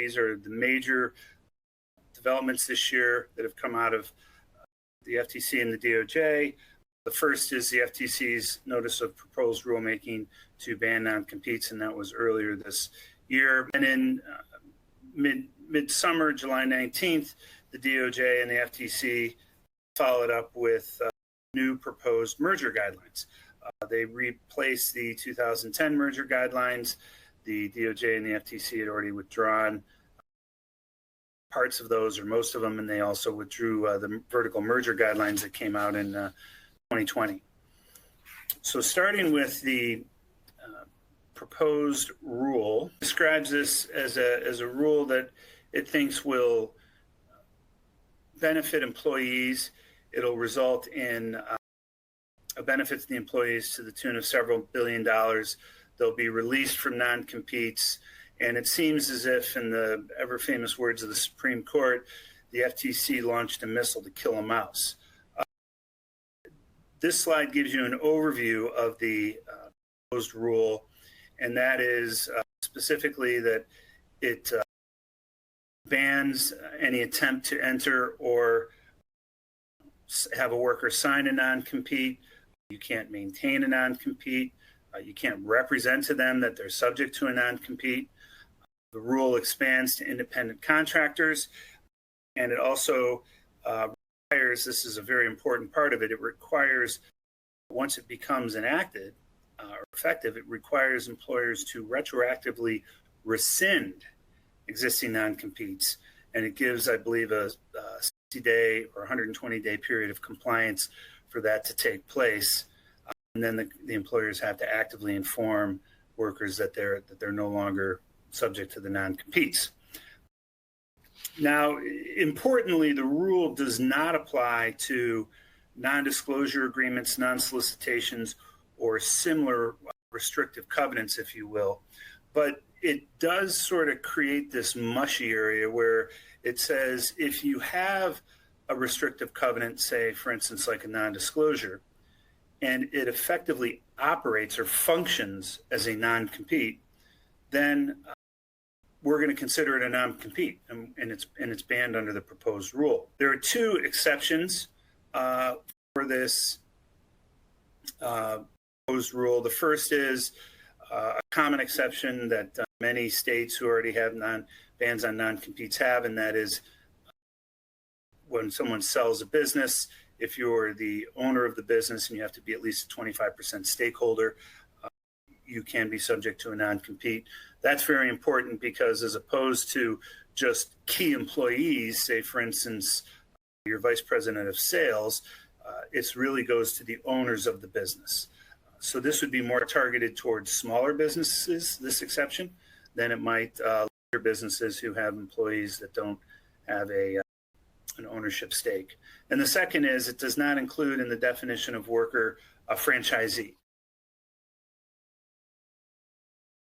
These are the major developments this year that have come out of the FTC and the DOJ. The first is the FTC's notice of proposed rulemaking to ban non-competes, and that was earlier this year. And in midsummer, July 19th, the DOJ and the FTC followed up with new proposed merger guidelines. They replaced the 2010 merger guidelines. The DOJ and the FTC had already withdrawn parts of those, or most of them, and they also withdrew the vertical merger guidelines that came out in 2020. So starting with the proposed rule, describes this as a rule that it thinks will benefit employees. It'll result in a benefit to the employees to the tune of several $1 billion. They'll be released from non-competes. And it seems as if, in the ever-famous words of the Supreme Court, the FTC launched a missile to kill a mouse. This slide gives you an overview of the proposed rule, and that is specifically that it bans any attempt to enter or have a worker sign a non-compete. You can't maintain a non-compete. You can't represent to them that they're subject to a non-compete. The rule expands to independent contractors, and it also requires, this is a very important part of it, it requires, once it becomes enacted or effective, it requires employers to retroactively rescind existing non-competes. And it gives, I believe, a 60-day or 120-day period of compliance for that to take place. And then the employers have to actively inform workers that they're no longer subject to the non-competes. Now, importantly, the rule does not apply to non-disclosure agreements, non-solicitations, or similar restrictive covenants, if you will. But it does sort of create this mushy area where it says if you have a restrictive covenant, say, for instance, like a non-disclosure, and it effectively operates or functions as a non-compete, then we're going to consider it a non-compete, and it's banned under the proposed rule. There are two exceptions for this proposed rule. The first is a common exception that many states who already have bans on non-competes have, and that is when someone sells a business, if you're the owner of the business and you have to be at least a 25% stakeholder, you can be subject to a non-compete. That's very important because, as opposed to just key employees, say, for instance, your vice president of sales, it really goes to the owners of the business. So this would be more targeted towards smaller businesses, this exception, than it might larger businesses who have employees that don't have an ownership stake. And the second is it does not include in the definition of worker a franchisee.